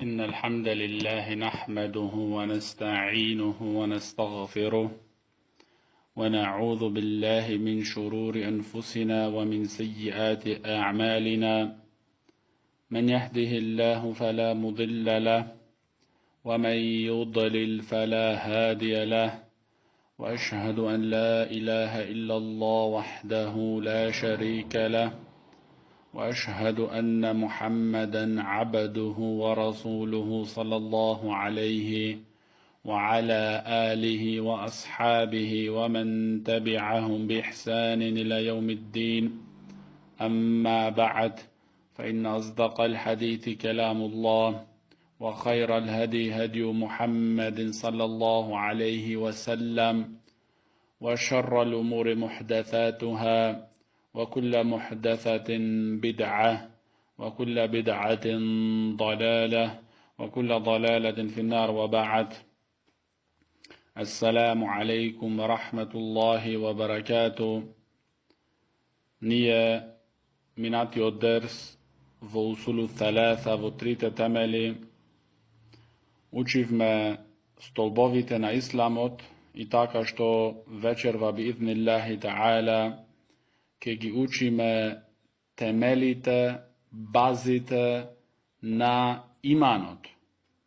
إن الحمد لله نحمده ونستعينه ونستغفره ونعوذ بالله من شرور أنفسنا ومن سيئات أعمالنا. من يهده الله فلا مضل له ومن يضلل فلا هادي له، وأشهد أن لا إله إلا الله وحده لا شريك له، وأشهد أن محمدا عبده ورسوله صلى الله عليه وعلى آله وأصحابه ومن تبعهم بإحسان إلى يوم الدين. أما بعد، فإن أصدق الحديث كلام الله، وخير الهدي هدي محمد صلى الله عليه وسلم، وشر الأمور محدثاتها، وكل محدثة بدعة، وكل بدعة ضلالة، وكل ضلالة في النار. وبعد، السلام عليكم ورحمة الله وبركاته. Nije minati od ders v usulu thalatha v trite temeli. Učivme stolbovite na islamot i taka što večerva bi idnillahi ta'ala ke gi učime temelite, bazite na imanot.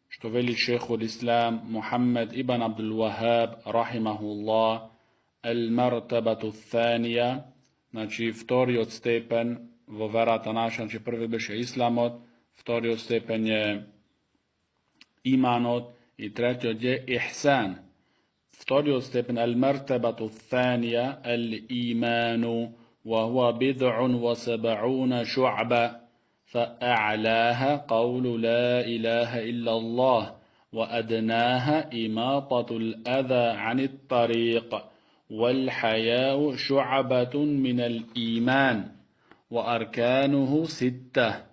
Što veli šehhul islam Muhammed ibn Abdul Wahhab rahimahullah, al martabatu thanija, znači vtori od stepen vo verata naša, znači prvi beše islamot, vtori od stepen je imanot i treći od je ihsan. Vtori od stepen al martabatu thanija al imanu, وهو 70 شعبة، فأعلاها قول لا إله إلا الله، وأدناها إماطة الأذى عن الطريق، والحياء شعبة من الإيمان، وأركانه 6: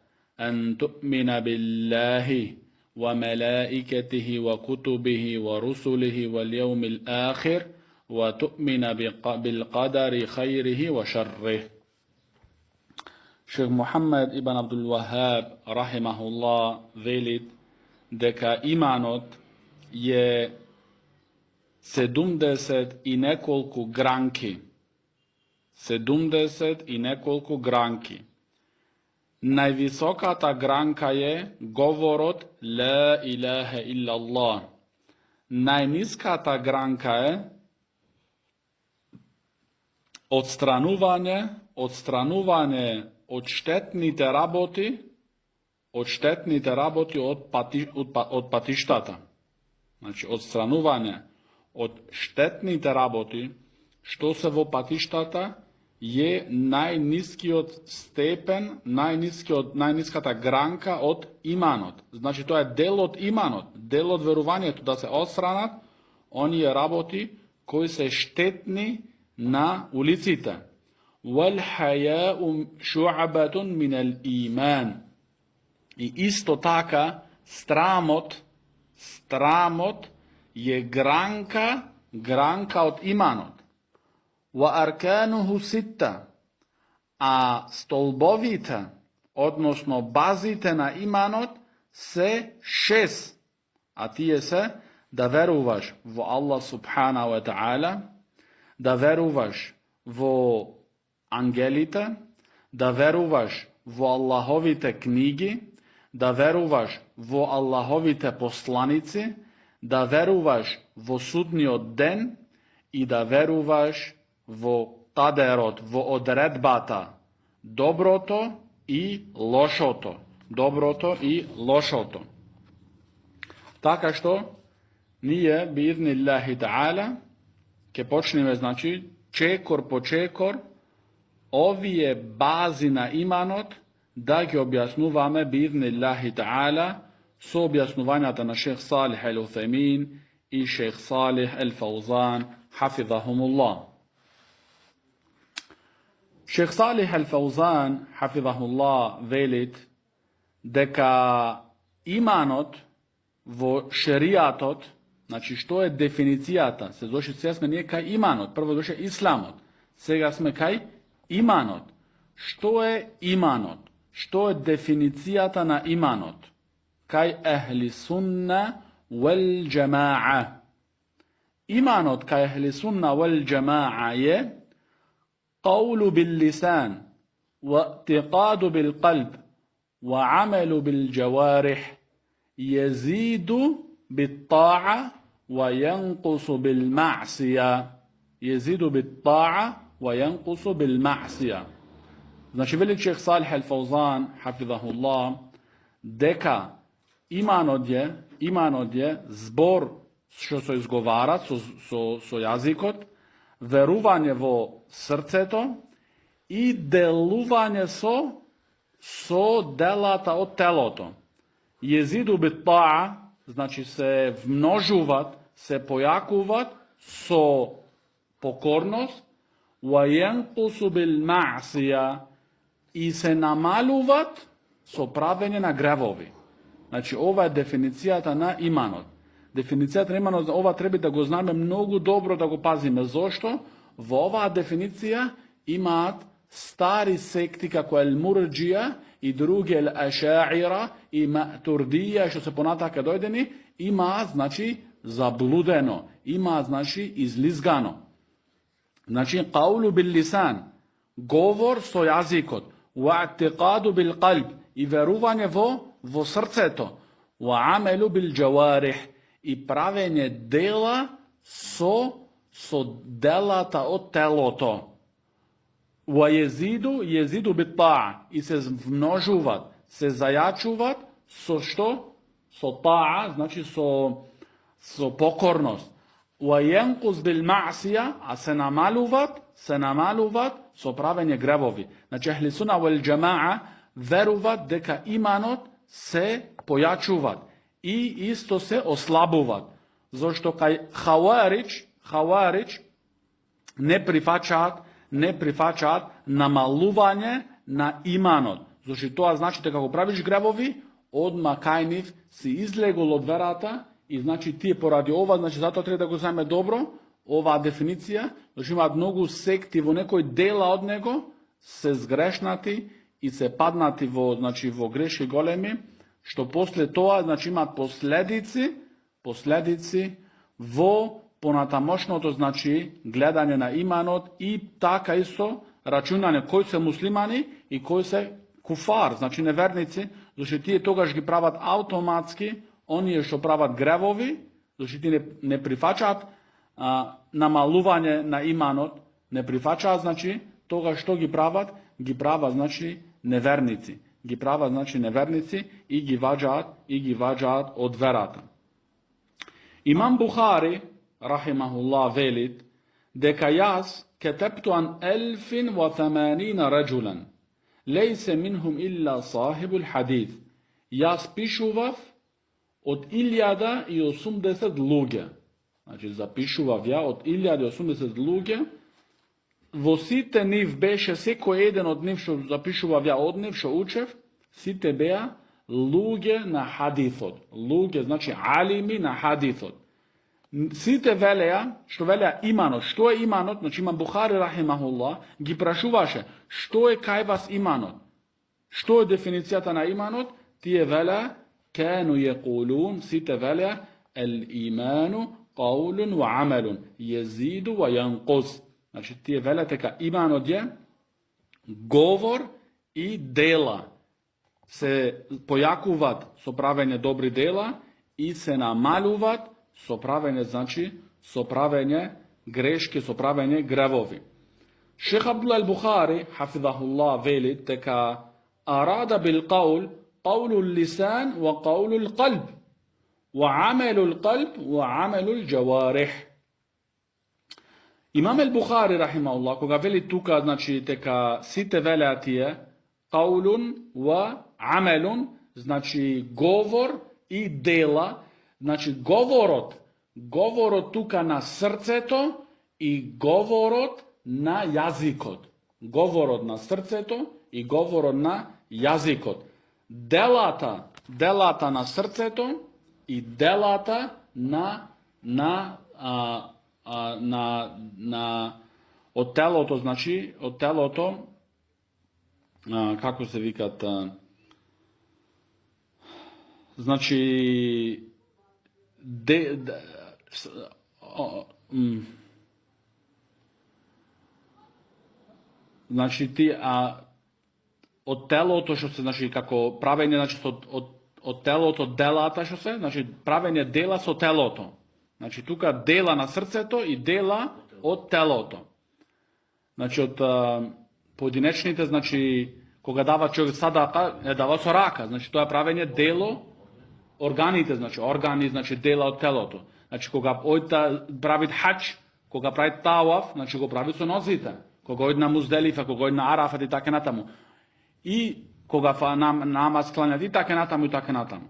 أن تؤمن بالله وملائكته وكتبه ورسله واليوم الآخر، وتؤمن بالقدر خيره وشره. Šejh Muhammed ibn Abdul Wahhab rahimahullah velit deka imanot je 70 i nekoliko granki. 70 i nekoliko granki. Najvisoka ta granka je govorot la ilaha illa Allah. Najniska ta granka je odstranuvanje od štetnite raboti od patištata. Znači odstranuvanje od štetnite raboti što se vo patištata je najniski od stepen, najniska ta granka od imanot. Znači to je del od imanot, del od veruvanja da se odstranat, oni je raboti koji se štetni na ulicite. وَالْحَيَاءُ شُعَبَةٌ مِنَ الْإِيمَانِ. I isto taka stramot je granka od imanot. وَأَرْكَانُهُ 6. A stolbovite, odnosno bazite na imanot se 6. A tije se da veruvaš vo Allah subhanahu wa ta'ala, da veruvaš vo angelite, da veruvaš vo Allahovite knjigi, da veruvaš vo Allahovite poslanici, da veruvaš vo sudnji den i da veruvaš vo taderot, vo odredbata, dobroto i lošoto. Dobroto i lošoto. Taka što nije bi idnillahi ta'ala ke počneme, znači, čekor po čekor, ovi je bazi na imanot, da ga objasnuvame bi idnillahi ta'ala s objasnovanjata na šejh Salih al-Uthaymin i šejh Salih al-Fawzan, hafidhahumullah. Šejh Salih al-Fawzan, hafidhahullah, velit deka imanot vo šerijatot, znači što je definicijata, se došli svjesme nije kaj imanot, prvo došli islamot, сега sme kaj imanot. Što je imanot? Što je definicijata na imanot? kaj ehli sunna wal jama'a. Imanot kaj ehli sunna wal jama'a je قول باللسان واعتقاد بالقلب وعمل بالجوارح يزيد بالطاعة وينقص بالمعصية. يزيد بالطاعة وينقص بالمعصية. Znači veli šejh Salih al-Fawzan hafizahullah дека imanot je zbor što se izgovara so jazikot, veruvanje vo srceto i deluvanje so delata od teloto. Jezidu bit ta'a, znači se vmnožuvat, se pojakuvat so pokornost, wa yanqusu bil ma'sija i se namaluvat so pravenje na grevovi. Znači ova je definicijata na imanot. Definicijata na imanot, ova treba da go zname mnogo dobro, da go pazime. Zašto? Ova definicija ima stari sekti kako je al-Murđija i drugi al-Aša'ira i Maturdija, što se ponataka dojdeni, ima znači zabludeno, ima znači izlizgano. Znači qawlu bil lisan, govor so jazikot, wa i'tiqadu bil qalb i veruvanje vo srceto, wa amelu bil jawarih i pravenje dela so delata od teloto. Wa jezidu bit ta'a i se vmnožuvat, se zajačuvat so što? So ta'a, znači so pokornost. Wa yanqus bil ma'sija, a se namaluvat so pravenje grevovi. Znači ehli sunna wal jama'a veruvat deka imanot se pojačuvat i isto se oslabuvat. Zašto kaj Havarić ne prihvaćat namaluvanje na imanot. Zašto to znači da kako praviš grevovi, odmah kajniv si izlegul od verata i znači ti je poradi ova, znači zato treba da go zname dobro, ova definicija, znači ima mnogo sekti vo nekoj dela od nego, se zgrešnati i se padnati vo greške golemi, što poslije toga znači ima posledici vo ponatamošno, to znači gledanje na imanot i taka isto računanje koji se muslimani i koji se kufar, znači nevernici, znači ti je togaš gi pravat automatski, oni je što pravat grevovi, znači ti ne prihvaćat namaluvanje na imanot, ne prihvaćat znači toga što gi pravat znači nevernici. Gi pravat znači nevernici i gi vađat od verata. Imam Buhari rahimahullah velit deka jaz ketebtu an 1080 rađulan lejse minhum illa sahibul hadith. Jaz pišuvav od 1080 luge. Znači zapišuvav ja od 1080 luge. Vo site niv beše seko jedan od niv što zapišuvav ja od niv što učev, site beja luge na hadithot. Luge znači alimi na hadithot. Site velja, što velja imanot. Što je imanot? Znači imam Buhari rahimahullah, gi prašuvaše, što je kaj vas imanot? Što je definicijata na imanot? Ti je velja, kanu jekulun, site velja, el imanu qawlun wa amalun, jezidu wa yanqus. Znači ti je velja teka imanot je govor i dela. Se pojakuvat so pravenje dobri dela i se namaluvat so pravenje, znači so pravenje greške, so pravenje grevovi. Šejh Abdullah al-Bukhari hafizahullah velit teka arada bil qawl qawlu lisan wa qawlu qalb wa amalu qalb wa amalu jawarih. Imam al-Bukhari rahimahullah koga veli tuka znači teka site velatije qawlun wa amalun, znači govor i dela, znači govorot tuka na srceto i govorot na jazikot. Govorot na srceto i govorot na jazikot. Delata na srceto i delata na od teloto, znači od teloto, kako se vikat, Значи, значи од телото што се, значи како правење, значи од телото делата што се, значи правење дела со телото. Значи тука дела на срцето и дела од телото. Значи од поединечните, значи кога дава човек садака, не дава со рака, значи тоа е правење дело органите, значи органи, значи дела од телото. Значи кога ојта прави хаџ, кога прави таваф, значи го прави со нозите. Кога ојде на Музделифа, кога ојде на Арафат и така натаму. И кога намаз кланјат и така натаму и така натаму.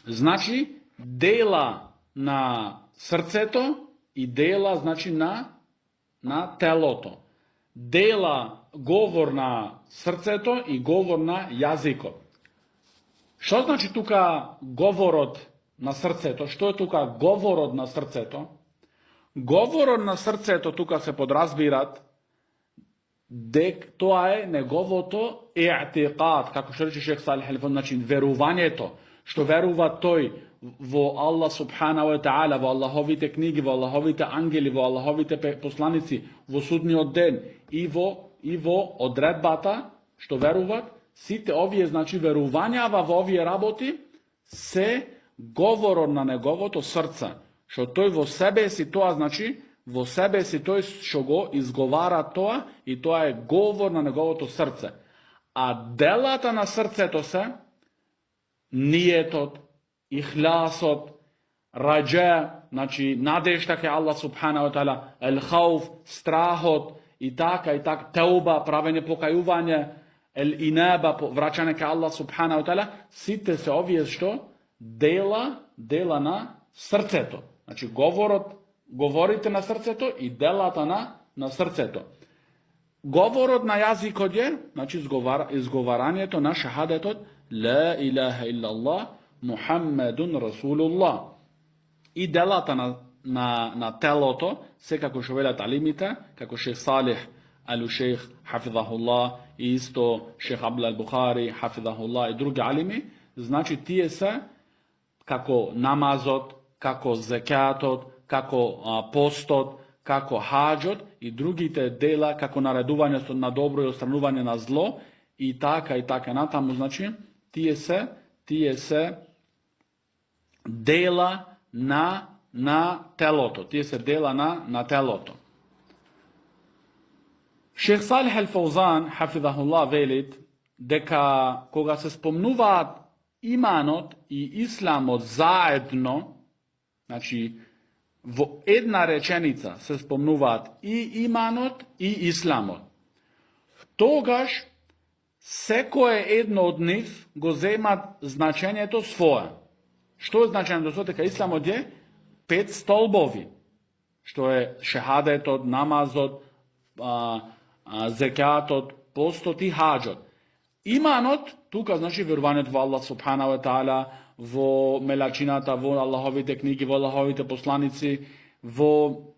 Значи дела на срцето и дела, значи на телото. Дела говор на срцето и говор на јазикот. Што значи тука говорот на срцето? Што е тука говорот на срцето? Говорот на срцето тука се подразбират дека тоа е неговото и'тиқад, како што рече Шех Салих Алифон, значи верувањето, што верува тој во Аллах субхана ва таала, во Аллаховите книги, во Аллаховите ангели, во Аллаховите посланици, во судниот ден и во одредбата, што веруваат. Сите овие, значи, верувањава во овие работи се говорот на неговото срце, што тој во себе си тоа, значи, во себе си тој што го изговара тоа и тоа е говор на неговото срце. А делата на срцето се ниетот, ихласот, раџа, значи надежда кај Аллах субхана ва таала, ел-хауф, страхот и така, тауба, правење покајување, ел-инаба, враќање кај Аллах субхана ва таала, сите се овие што дела на срцето. Значи говорите на срцето и делата на срцето. Говорот на јазикот е, значи изговарањето на шахадетот ла илаха иллаллах Мухаммедун Расулуллах. И делата на телото, секако што велат алимите, како Шех Салих Алушейх хафизахуллах и исто Шех Абдул Ал-Бухари хафизахуллах и други алими, значи тие се како намазот, како зекатот, како постот, како хаџот и другите дела, како наредување на добро и отстранување на зло и така натаму, значи тие се дела на телото. Тие се дела на телото. Шех Салих Ал-Фаузан хафизахуллах велит дека кога се спомнуваат иманот и исламот заедно, значи во една реченица се спомнуваат и иманот и исламот, тогаш секое едно од нив го земат значењето свое. Што е значењето свое? Дека исламот е 5 столбови, што е шехадетот, намазот, зекатот, постот и хаџот. Иманот, тука значи верувањето во Аллах субхана ва таала, во мелачината, во Аллаховите книги, во Аллаховите посланици, во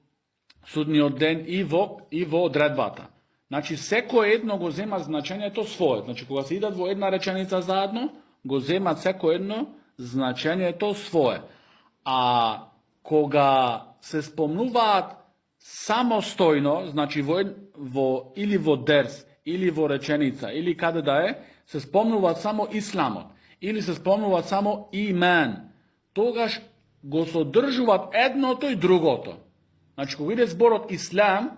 судниот ден и во одредбата. Значи секој едно го зема значењето свое. Значи кога се идат во една реченица заедно, го земат секој едно значењето свое. А кога се спомнуваат самостојно, значи или во дерс, или во реченица, или каде да е, се спомнуваат само исламот, или се спомнуваат само иман, тогаш го содржуваат едното и другото. Значи, кога иде зборот ислам,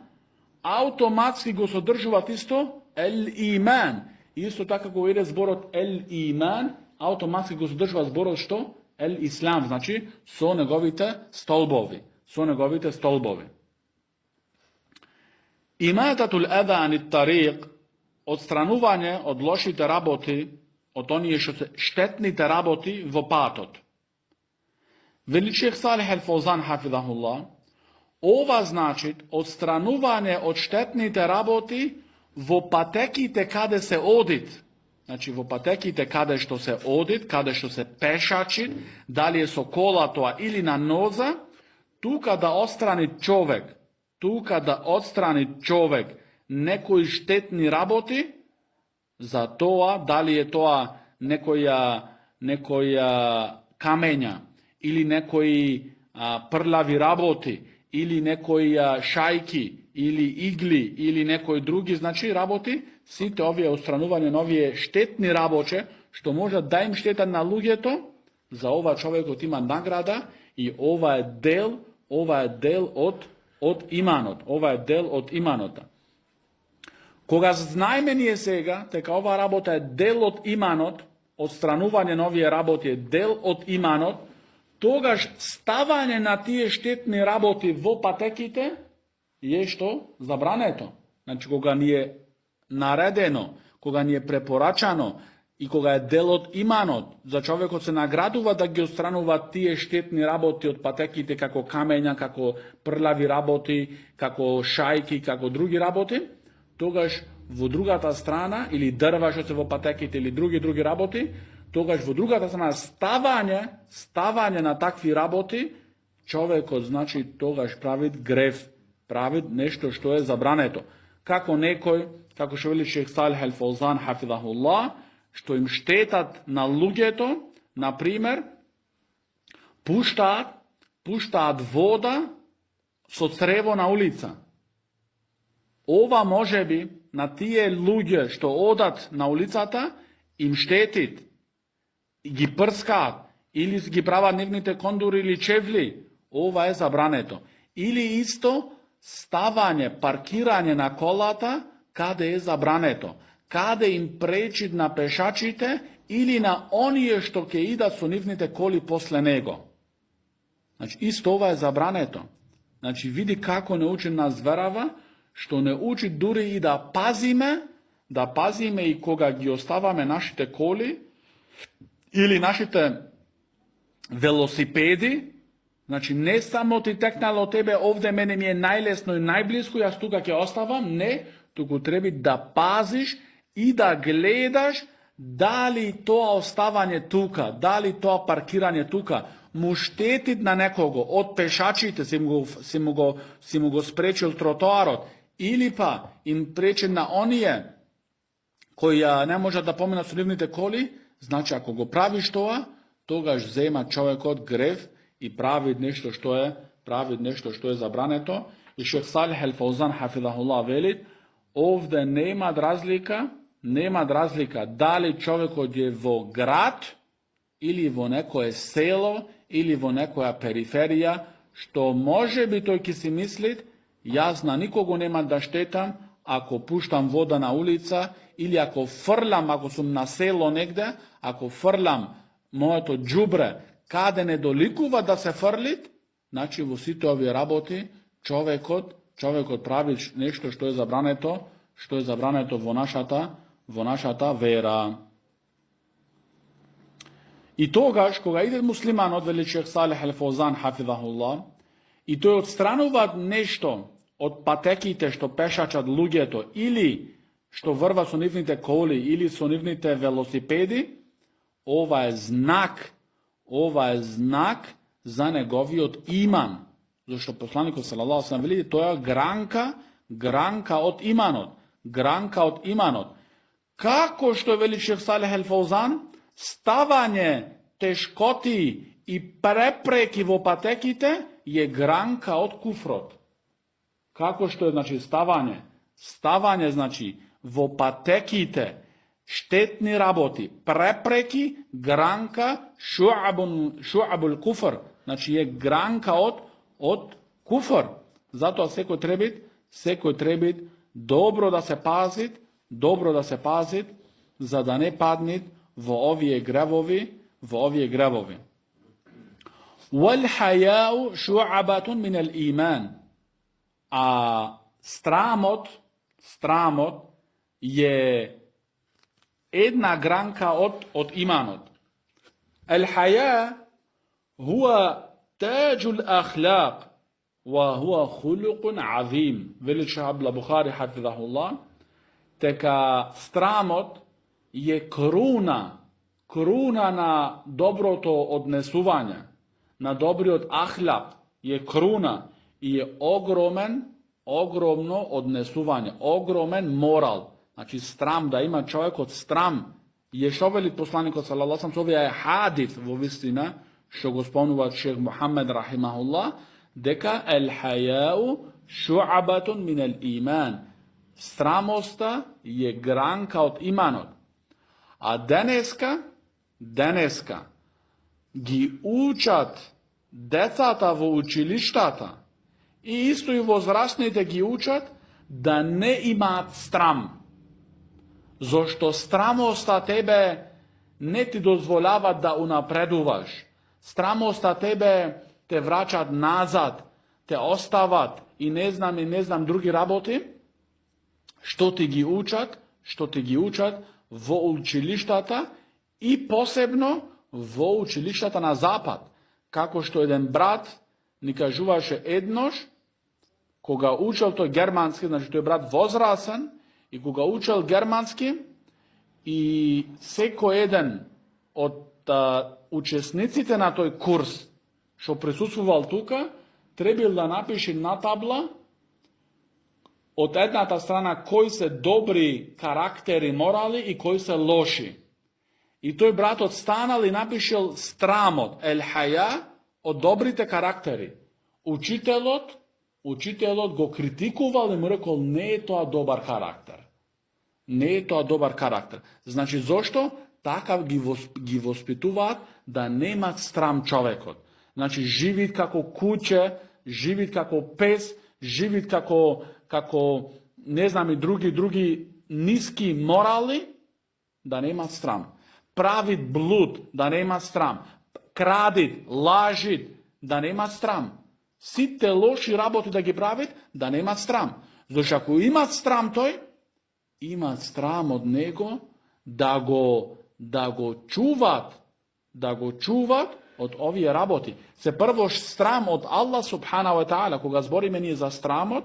автоматски го содржуваат исто ел-иман. Исто така, кога иде зборот ел-иман, автоматски го содржуваат зборот што? Ел-ислам, значи, со неговите столбови. Имататул еда ани тариq, отстранување од лошите работи, од оние што се штетните работи во патот. Вели Шех Салих Ал-Фаузан хафизахуллах, ова значи отстранување од штетните работи во патеките каде се одит. Значи во патеките каде што се одит, каде што се пешачи, дали е со кола тоа или на ноза, тука да отстрани човек некои штетни работи, за тоа, дали е тоа некоја nekoj kamenja, ili nekoj prlavi raboti, ili nekoj šajki, ili igli, ili nekoj drugi, znači raboti, site ovije ustranuvanje novije štetni raboče, što može da im šteta na lugeto, za ova čovjek ima nagrada i ova je del od imanot. Ova je del od imanota. Koga znajmenije sega, teka ova rabota je del od imanot, odstranuvanje novije raboti je del od imanot, togaž stavanje na tije štetni raboti vo patekite je što? Zabraneto. Znači koga nije naredeno, koga nije preporačano i koga je del od imanot, za čovjeko se nagraduva da gi odstranuva tije štetni raboti od patekite kako kamenja, kako prlavi raboti, kako šajki, kako drugi raboti, togaž vo drugata strana, ili drva što se vo patekite, ili drugi raboti, togaž vo drugata strana stavanje na takvi raboti, čovjeko znači togaž pravit gref, pravit nešto što je zabraneto. Kako nekoj, kako što veli šejh Salih al-Fawzan, hafidahullah, što im štetat na lugeto, na primjer, puštat voda so crevo na ulica. Ova može bi na tije luge što odat na ulicata im štetit, gi prskat, ili gi prava nignite kondur ili čevli, ova je zabraneto. Ili isto stavanje, parkiranje na kolata, kada je zabraneto. Kada im prečit na pešačite ili na onije što ke ida su nivnite koli posle nego. Znači, isto ova je zabraneto. Znači, vidi kako ne uči nas verava, što ne uči duri i da pazime i koga gi ostavame našite koli ili našite velosipedi. Znači, ne samo ti teknalo tebe, ovdje mene mi je najlesno i najblisko, ja stuga ke ostavam, ne, tuku trebi da paziš i da gledaš da li to ostavanje tuka, da li to parkiranje tuka mu štetit na nekogo, od pešačite si mu go sprečil trotoarot, ili pa im prečit na onije koji ne može da pomena su livnite koli, znači ako go praviš toga zema čovjek od grev i pravi nešto što je zabraneto. I šejh Salih al-Fawzan, hafidahullah, velit, ovdje nema razlika da li čovjek odje vo grad, ili vo nekoje selo, ili vo nekoja periferija, što može bi to ki si mislit, ja zna nikogo nema da štetam, ako puštam voda na ulica, ili ako frlam, ako sam na selo negde, ako frlam moje to džubre, kada ne dolikuva da se frlit, znači vo site ovi raboti, čovjek pravi nešto što je zabraneto vo našata vera. I togaž, koga ide musliman od veli šejh Salih al-Fawzan, hafidahullah, i to je odstranuvat nešto od patekite što pešačat lugeto, ili što vrva su nivnite koli, ili su nivnite velosipedi, ova je znak za negoviot iman. Zašto poslaniku sallallahu alejhi ve sellem veli, to je granka od imanot. Kako što veli šejh Salih al-Fawzan, stavanje teškoti i prepreki vo patekite je granka od kufrot. Kako što je znači stavanje znači vo patekite, štetni raboti, prepreki, granka, šu'abul kufr, znači je granka od kufr. Zato seko trebit dobro da se pazit, za da ne padnit vo ovije grevovi. Wal haya'u shu'abatun min al iman. A stramot je jedna granka od imanot. Al haya huwa tajul akhlaq wa huwa khuluqun azim. Veli šejh Abdullah Buhari, hafidahullah, teka stramot je kruna na dobroto odnesuvanja, na dobri od ahlak je kruna i je ogromno odnesuvanje, ogromen moral. Znači stram, da ima čovjek od stram je што вели посланикот салаллаху алейхи ва саллем, овие е хадис во вистина што го спомнува шех Мухамед рахимахуллах, дека ел хајау шу'абатун мин ел иман. Страмоста е гранка од иманот. А денеска ги учат децата во училиштата и исто и возрастните ги учат да не имаат страм. Зошто страмоста тебе не ти дозволява да унапредуваш. Страмоста тебе те врачат назад, те остават и не знам други работи, што ти ги учат во училиштата и посебно во училиштата на Запад. Како што еден брат ни кажуваше еднош, кога учел тој германски, значи тој брат возрасен, и кога учел германски, и секој еден од учесниците на тој курс, што присуствувал тука, требил да напише на табла од едната страна кои се добри карактери, морали и кои се лоши. И тој братот станал и напишел страмот, ел хаја, од добрите карактери. Учителот го критикувал и му рекол, не е тоа добар карактер. Не е тоа добар карактер. Значи, зошто? Така ги воспитуваат да немат страм човекот. Значи, живит како куче, живит како пес, живит како не знам и други ниски морали, да немат страм. Правит блуд, да немат страм. Крадит, лажит, да немат страм. Сите лоши работи да ги правит, да немат страм. Зашто ако имат страм тој, имат страм од него да го чуват од овие работи. Се прво страм од Аллах субханаху ва таала, кога збориме ние за страмот,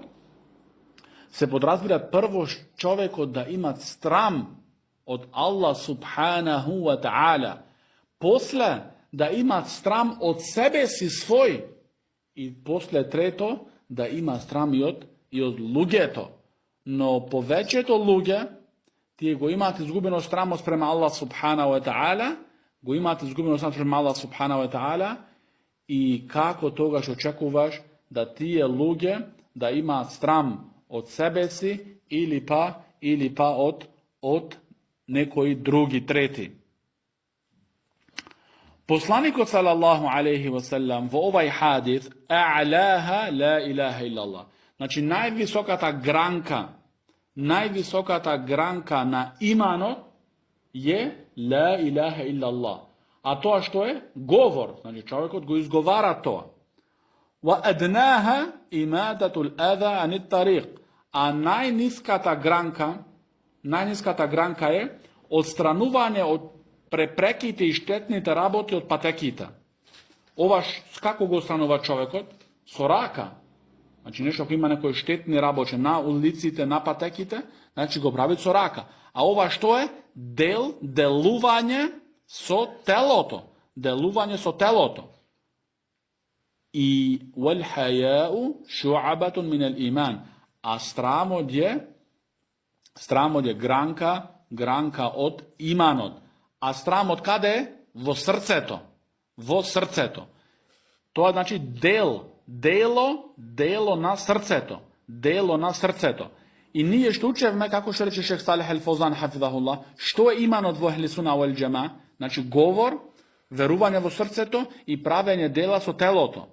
се подразбира прво човекот да имат страм од Аллах субханаху ва таала. После да имат страм од себе си свој. И после трето, да има страм и од луѓето. Но повеќето луѓе, тие го имаат изгубено страмо спрема Аллах субханаху ва таала, го имаат изгубено страмо спрема Аллах субханаху ва таала, и како тогаш очекуваш да тие луѓе да имаат страм од себе си или па од некои други трети. Посланикот салаллаху алейхи ва саллам во овај хадис а'лаха ла илаха иллаллах. Значи највисоката гранка на иманот е ла илаха иллаллах. А тоа што е? Говор. Значи човекот го изговара тоа. Ва аднаха имадатул ада анит тариq. А најниската гранка е отстранување од препреките и штетните работи од патеките. Ова како го останува човекот? Со рака. Значи нешто ако има некои штетни работи на улиците, на патеките, значи го прави со рака. А ова што е? Делување со телото. И вал хајау шу'абатун мин ел иман. А страмот е гранка од иманот. А страмот каде е? Во срцето. Тоа значи дело на срцето. И ние што учевме, како што рече шех Салих ел Фаузан хафизахуллах, што е иманот во Ахли Суна вал Џамаа? Значи говор, верување во срцето и правење дела со телото.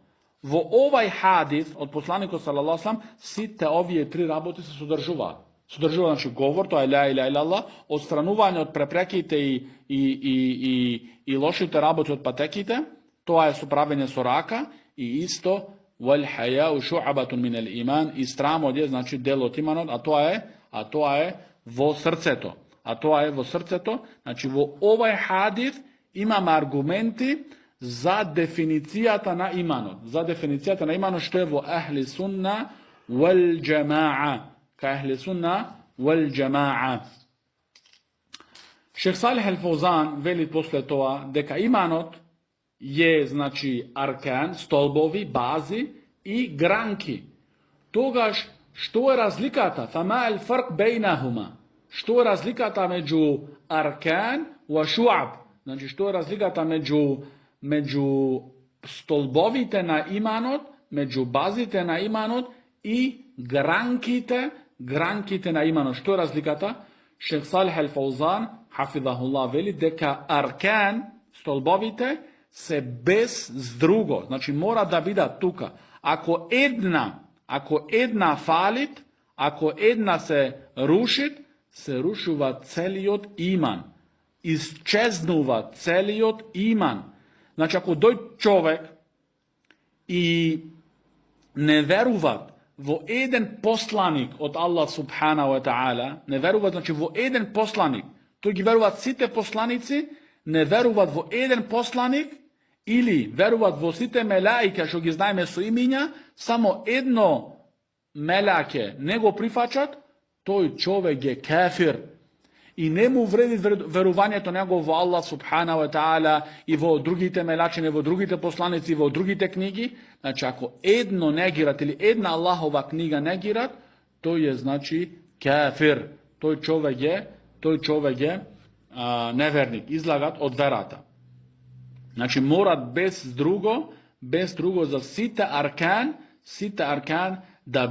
Во овај хадис од посланикот салаллаху алейхи ва саллям сите овие три работи се содржуваат. Значи говор, тоа е ла илаха илlallah, отстранување од препреките и лошите работи од патеките, тоа е соправење со рака и исто вал хајау шу'абатун мин ел иман, и страмот е значи дел од иманот, а тоа е во срцето. Значи во овај хадис имаме аргументи за дефиницијата на иманот. Што е во Ахли Сунна вал Џамаа. كأهل سنة والجماعة. Шех Салих ел Фаузан вели после тоа дека иманот е значи аркан, столбови, бази и гранки. Тогаш што е разликата? Фама ел фарк бейнахума. što je razlikata među arkan wa šu'ab. Znači, što je razlikata među stolbovite na imanot, među bazite na imanot i grankite na imanot. Što je razlikata? Šejh Salih al-Fawzan, hafidahullah, veli deka arkan, stolbovite, se bez drugo. Znači, mora da bida tuka. Ako jedna falit, ako jedna se rušit, se rušuva celiot iman. Isčeznuva celiot iman. Znači, ako doj čovek i ne veruvat vo jedan poslanik od Allah subhanahu wa ta'ala, ne veruvat, znači vo jedan poslanik, to gi veruvat site poslanici, ne veruvat vo jedan poslanik, ili veruvat vo site melaike, što gi znajme su iminja, samo jedno melake nego prihvaćat, toj čovek je kafir. I ne mu vredi veruvanje to nego vo Allah subhanahu wa ta'ala i vo drugite melačine, vo drugite poslanici, vo drugite knjigi. Znači, ako jedno negirat ili jedna Allahova knjiga negirat, to je znači kafir. Toj čovek je nevernik, izlagat od verata. Znači, morat bez drugo za sita arkan da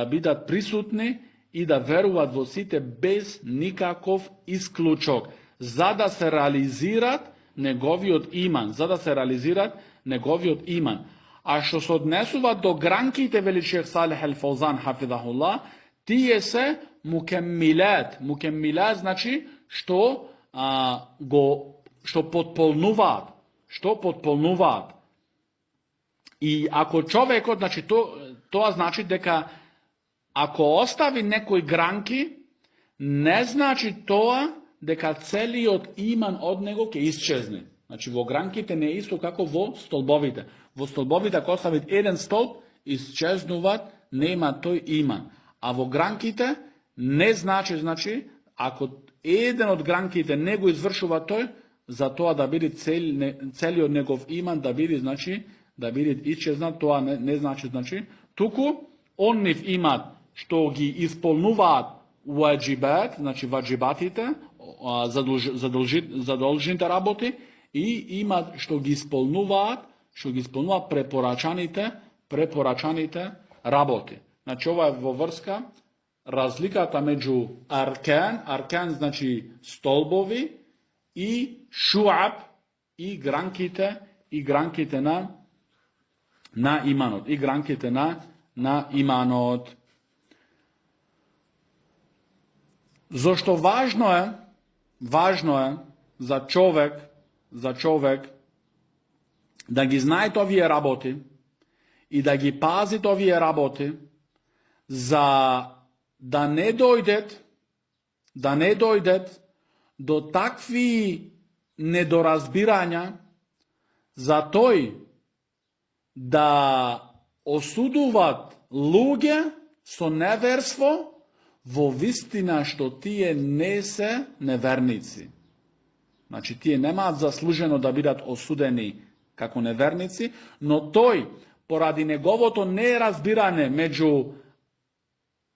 bidat prisutni i da veruvat vo site bez nikakov isključok. Zada se realizirat negoviot iman. A što se odnesuva do grankite veli šejh Salih al-Fawzan hafidahullah, tije se mukemmilat. Mukemmilat znači što potpolnuvat. I ako čovjek, znači to znači deka ako ostavi nekoj granki, ne znači to deka celiot iman od nego ke isčezne. Znači, vo grankite ne isto kako vo stolbovite. Vo stolbovite ako ostaviti jedan stolb, isčeznuvat, nema toj iman. A vo grankite ne znači, ako jedan od grankite nego izvršuva toj, za to da bili celiot njegov iman, da bili isčeznat, to ne znači, tuku, on niv imat što gi ispolnuvat vađibat, znači vađibatite, zadolžite raboti, i imat što gi ispolnuvat preporačanite raboti. Znači, ova je vrska razlikata među arkan znači stolbovi, i šu'ab, i grankite na imanot. I grankite na imanot. Zašto važno je za čovek da gi znajt ovije raboti i da gi pazit ovije raboti, da ne dojdet do takvi nedorazbiranja, za toj da osuduvat luge so neverstvo, vo vistina što tije nese nevernici. Znači, tije nema zasluženo da bidat osudeni kako nevernici, no toj, poradi njegovo nerazbirane među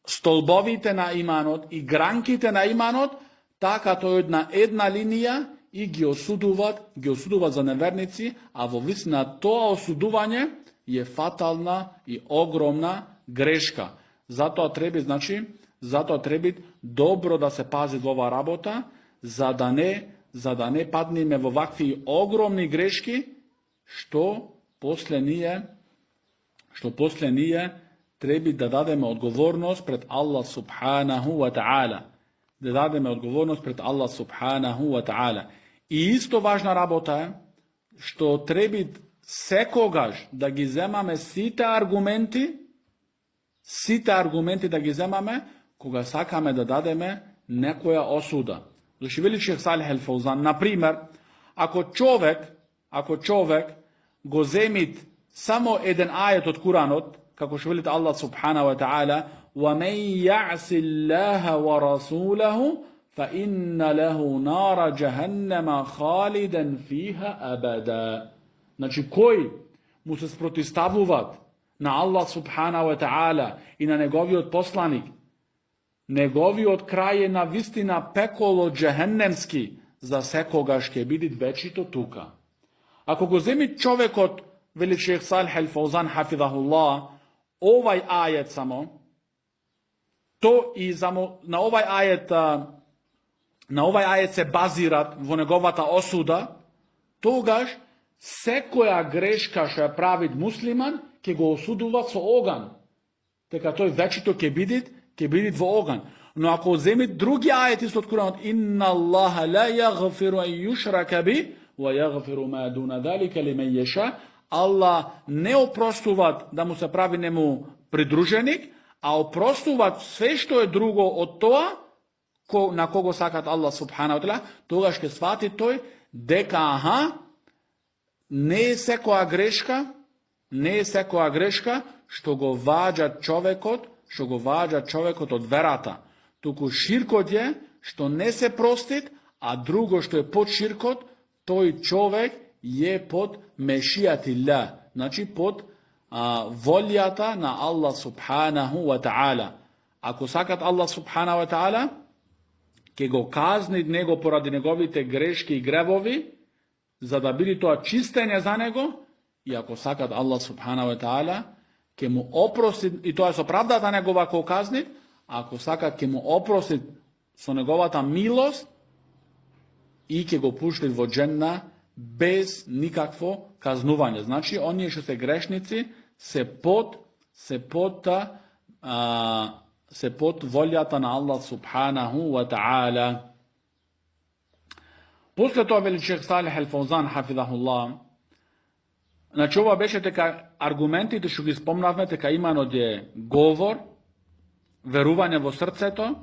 stolbovite na imanot i grankite na imanot, taka to je jedna linija i gi osuduvat za nevernici, a vo vistina to osuduvanje je fatalna i ogromna greška. Zato treba dobro da se pazi ova rabota, za da ne padnime v ovakvi ogromni greški, što poslije nije treba da dademe odgovornost pred Allah subhanahu wa ta'ala. Da dademe odgovornost pred Allah subhanahu wa ta'ala. I isto važna rabota je što treba sekogaž da gi zemame site argumenti da gi zemame, koga sakame da dademe nekoja osuda. Znači, veli šejh Salih al-Fawzan, na primjer, ako čovek go zemit samo jedan ajet od Kuranot, kako što velite Allah subhanahu wa ta'ala, وَمَنْ يَعْسِ اللَّهَ وَرَسُولَهُ فَإِنَّ لَهُ نَارَ جَهَنَّمَ خَالِدًا فِيهَا أَبَدًا. Znači, koji mu se sprotistavuvat na Allah subhanahu wa ta'ala i na njegovi od poslanik, неговиот крај е навистина пеколо джехеннемски за секога ќе биде вечито тука. Ако го земи човекот, вели шех Салих ел Фаузан хафизахуллах, овај ајет само, то и само на овај ајет се базират во неговата осуда, тогаш секоја грешка што ја прави муслиман ќе го осудува со оган. Дека тој вечито ќе биде во оган. Но ако земи други ајети од Куранот, инна Аллаха ла јагфиру ан јушрака би ва јагфиру ма дуна залика лимен јеша, Аллах не опростува да му се прави нему придруженик, а опростува све што е друго од тоа на кого сакат Аллах субханаху ва таала, тогаш ќе свати тој дека не е секоја грешка што го ваѓа човекот од верата. Туку ширкот е што не се простит, а друго што е под ширкот, тој човек е под мешијатилlah, значи под волјата на Аллах субханаху ва таала. Ако сакат Аллах субханаху ва таала, ќе го казни него поради неговите грешки и гревови, за да биде тоа чистење за него, и ако сакат Аллах субханаху ва таала, ќе му опрости, и тоа е со правдата негова кој казни, ако сакат ќе му опрости со неговата милост и ќе го пушти во џенна без никакво казнување. Значи, оние што се грешници се под волјата на Аллах субханаху ва таала. После тоа вели шех Салих ел Фаузан хафизахуллах, значи ова беше дека аргументите што ги спомнавме, дека иманот е говор, верување во срцето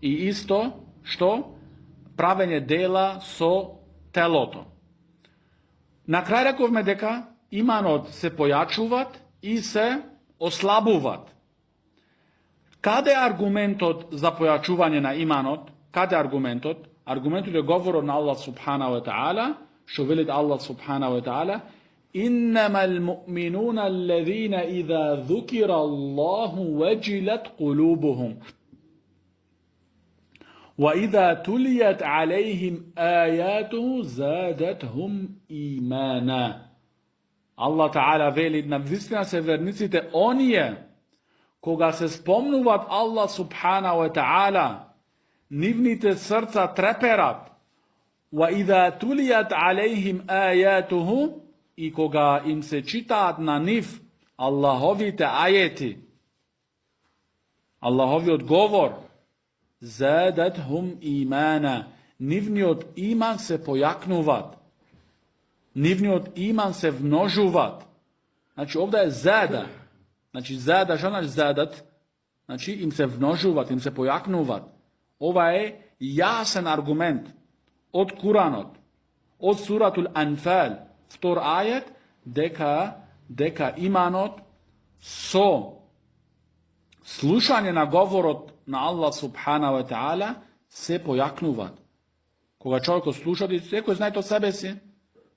и исто што правење дела со телото. На крај рековме дека иманот се појачуваат и се ослабуваат. Каде е аргументот за појачување на иманот? Каде е аргументот? Аргументот е говорот на Аллах субханаху ва таала, што вели Аллах субханаху ва таала: إنما المؤمنون الذين إذا ذكر الله وجلت قلوبهم وإذا تليت عليهم آياته زادتهم إيمانا. Allah Ta'ala veli, na вистина се верниците оние кога се спомнуваат Allah Subhanahu wa Ta'ala, нивните срца треперат. وإذا تليت عليهم آياته, и кога им се читаат на нив Аллаховите ајети, Аллаховиот говор, задатхум имана, нивниот иман се појакнуваат, нивниот иман се вножуваат. Значи овде е зада. Значи зада, што значи задат? Значи им се вножуваат, им се појакнуваат. Ова е јасен аргумент од Куранот, од суратул Анфал, втор ајет, дека иманот со слушање на говорот на Аллах субханаху ва таала се појакнуваат. Кога човекот слуша, секој знае тоа себе си,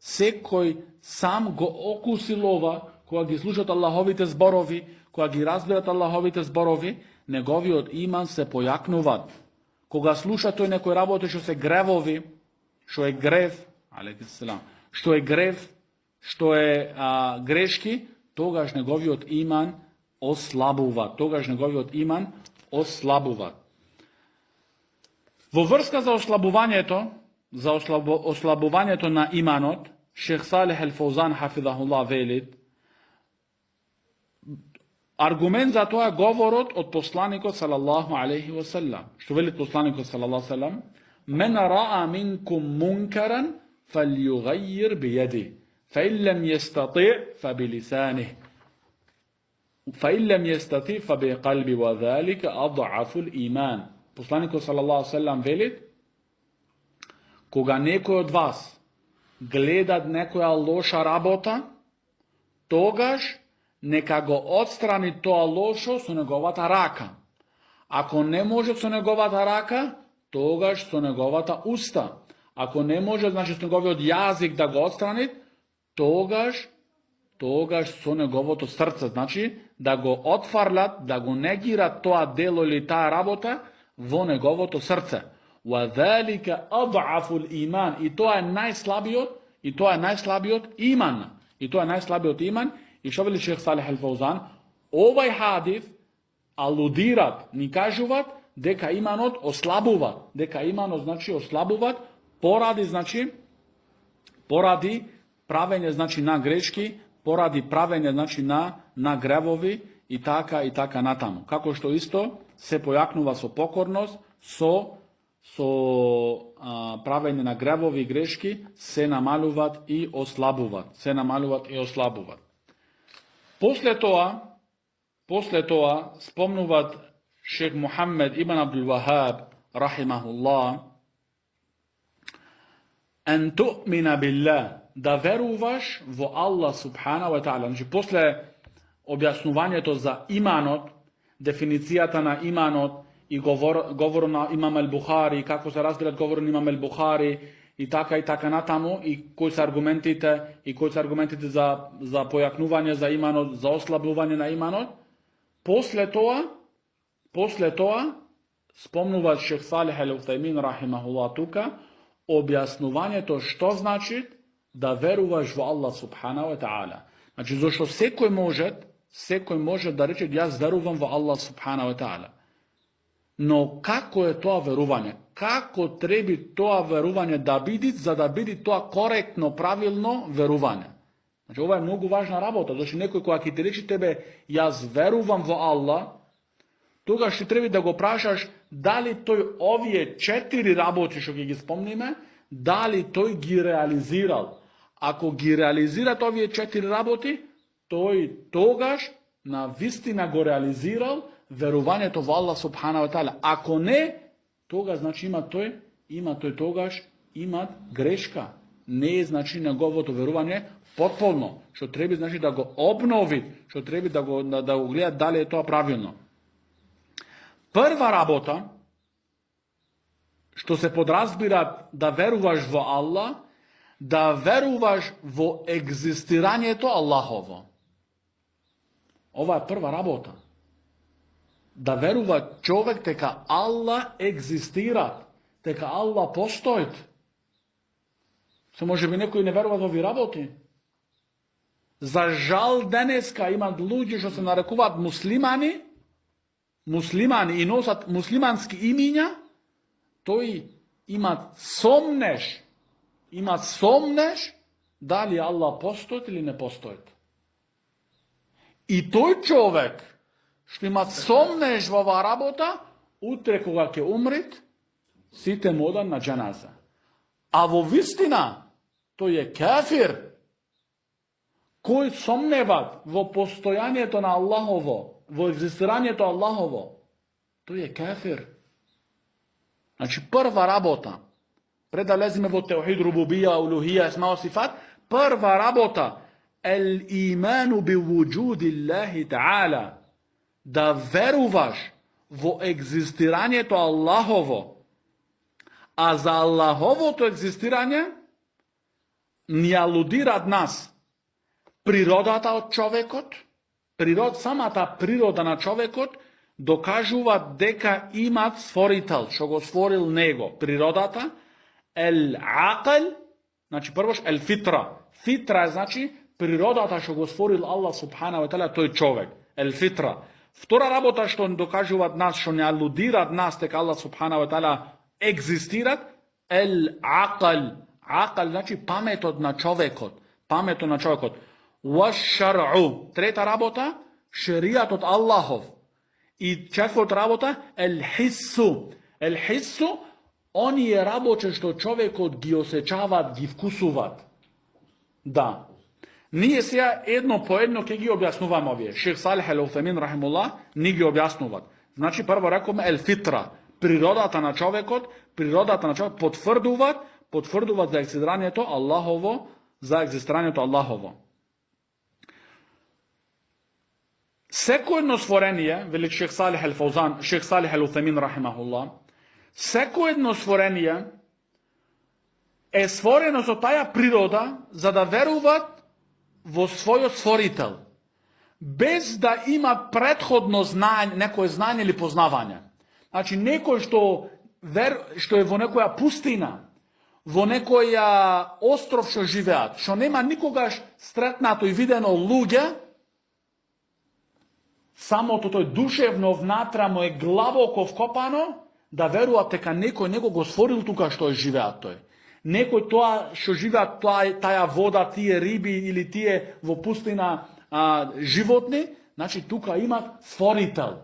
секој сам го окусил ова, кога ги слушат Аллаховите зборови, кога ги разбират Аллаховите зборови, неговиот иман се појакнуваат. Кога слуша тој некој работи што се гревови, што е грев, алейкум, што е грев, што е грешки, тогаш неговиот иман ослабува. Во врска за ослабувањето на иманот, шех Салих ел Фаузан хафизахуллах вели, аргумент за тоа говорот од посланикот салаллаху алейхи ва саллам. Што вели посланикот салаллаху алейхи ва саллам? Мен ра'a минкум мункаран فليغير بيده فإن لم يستطيع فبلسانه فإن لم يستطيع فبقلبه وذلك أضعف الإيمان. Посланикот салаллаху алейхи ва саллам вели, кога некој од вас гледа некоја лоша работа, тогаш нека го отстрани тоа лошо со неговата рака. Ако не може со неговата рака, тогаш со неговата уста. Ако не може, значи со неговиот јазик да го отстрани, тогаш со неговото срце, значи да го отфарлат, да го негират тоа дело или таа работа во неговото срце. وَذَلِكَ أَضْعَفُ الْإِيمَانِ И тоа е најслабиот иман. И што вели шех Салих Ал-Фаузан? Овај хадис алудират, ни кажуваат дека иманот ослабува. Дека иманот значи ослабуваат поради правење значи на грешки, поради правење значи на гревови и така натаму. Како што исто се појакнува со покорност, со правење на гревови и грешки се намалуваат и ослабуваат. После тоа спомнуваат шех Мухаммед ибн Абдул Вахаб рахимахуллах ан ту'мина билlah, да веруваш во Аллах субханаху ва та'ала. Значи после објаснувањето за иманот, дефиницијата на иманот и говор на имам Ал-Бухари, како се разбират говор на имам Ал-Бухари и така натаму, и кои се аргументите за појакнување за иманот, за ослабување на иманот. После тоа спомнува шех Салих Ал-Утајмин рахимахуллах тука објаснувањето што значи да веруваш во Аллах субханаху ва та'ала. Значи зашто секој може да рече јас верувам во Аллах субханаху ва та'ала. Но како е тоа верување? Како треба тоа верување да биде, за да биде тоа коректно, правилно верување? Значи ова е многу важна работа, зашто некој кога ќе ти рече тебе јас верувам во Аллах, тогаш ти треба да го прашаш дали тој овие 4 работи што ќе ги спомниме, дали тој ги реализирал. Ако ги реализират овие 4 работи, тој тогаш на вистина го реализирал верувањето во Аллах субханаху ва та'ала. Ако не, тогаш значи има грешка. Не е значи неговото верување потполно, што треба значи да го обнови, што треба да го гледа дали е тоа правилно. Прва работа што се подразбира да веруваш во Аллах, да веруваш во екзистирањето Аллахово. Ова е прва работа. Да верува човек дека Аллах екзистира, дека Аллах постоит. Се може би некои не веруваат во овие работи. За жал денеска имат луѓе што се нарекуваат муслимани и носат муслимански имиња, тој имат сомнеш дали Аллах постоит или не постоит. И тој човек што има сомнеш во оваа работа, утре кога ќе умрет, сите му одат на џаназа. А во вистина, тој е кафир. Кој сомневат во постојањето на Аллахово, во екзистирањето Аллахово, тој е кафир. Значи, прва работа, пред да лезиме во теохид, рубубија, улухија, есма сифат, прва работа, el-иману би вуджуди Аллахи та'ала, да веруваш во екзистирањето Аллахово, а за Аллаховото екзистирање ни алудираат нас природата од човекот, самата природа на човекот докажува дека имат створител, што го створил него. Природата, el-акл, значи првош el-фитра. Фитра е значи природата што го створил Аллах субханаху ва та'ала, тој човек, el-фитра. Втора работа што докажуваат нас, што не алудираат нас дека Аллах субханаху ва та'ала екзистират, el-акл. Акл значи паметот на човекот. Ва-шар'у. Трета работа, шеријатот Аллахов. И четврта работа, el-хиссу. El-хиссу, оние работи што човекот ги осеќават, ги вкусуваат. Да. Ние сега едно по едно ќе ги објаснуваме овие. Шех Салих Ал-Утајмин рахимуллах ни ги објаснуваат. Значи прво рекоме el-фитра, природата на човекот потврдуваат за екзистирањето Аллахово, Секој едно створение, вели шех Салих Ал-Утајмин рахимахуллах, секој едно створение е створено со таја природа за да веруваат во својот створител, без да има претходно знање, некое знање или познавање. Znači, neko što je vo nekoja pustina, vo nekoja ostrov što živeat, što nema nikoga stretnato i videno luѓе, самото тој душевно внатра му е главоко вкопано, да верува дека некој него го створил тука што е живеат тој. Некој тоа што живеат таа вода, тие риби или тие во пустина животни, значи тука има створител.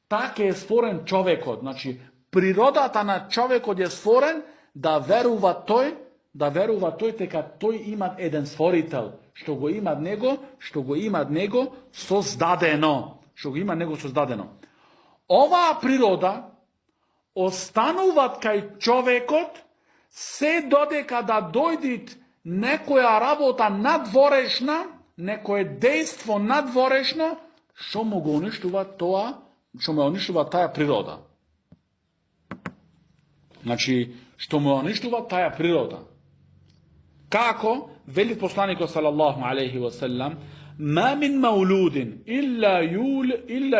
Така е створен човекот. Значи природата на човекот е створен да верува тој дека тој има еден створител, што го има него создадено. Оваа природа остануваат кај човекот се додека да дојдит некоја работа надворешна, некое дејство надворешно, што му го уништува таа природа. Значи, што му уништува таа природа. Како вели посланикот салаллаху алейхи ва селам, ма мин маулудин илла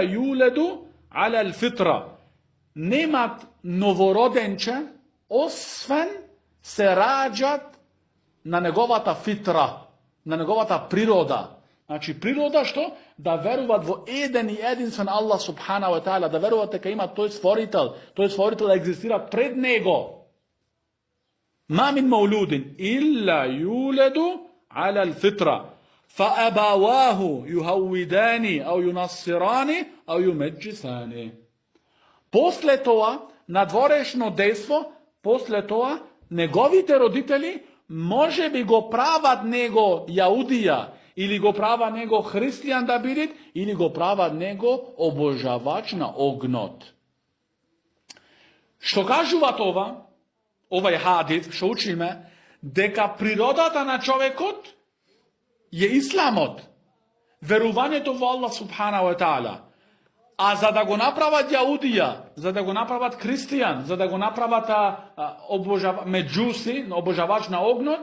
юледу ала алфитра. Немат новороденче, освен се раѓат на неговата фитра, на неговата природа. Значи, природа што? Да веруват во еден и единствен Аллах субхана ва таала, да веруват дека има тој створител екзистира пред него. ما من مولود إلا يولد على الفطرة فأبواه يهودان أو ينصران أو يمجسان. После тоа, надворешно дејство, после тоа, неговите родители може би го прават него јаудија, или го прават него христијан да бидит, или го прават него обожавач на огнот. Што кажува това? Овај хадис, што учиме, дека природата на човекот е исламот, верувањето во Аллах субхана ва таала. А за да го направат јаудија, за да го направат христијан, за да го направат меджуси, обожавач на огнот,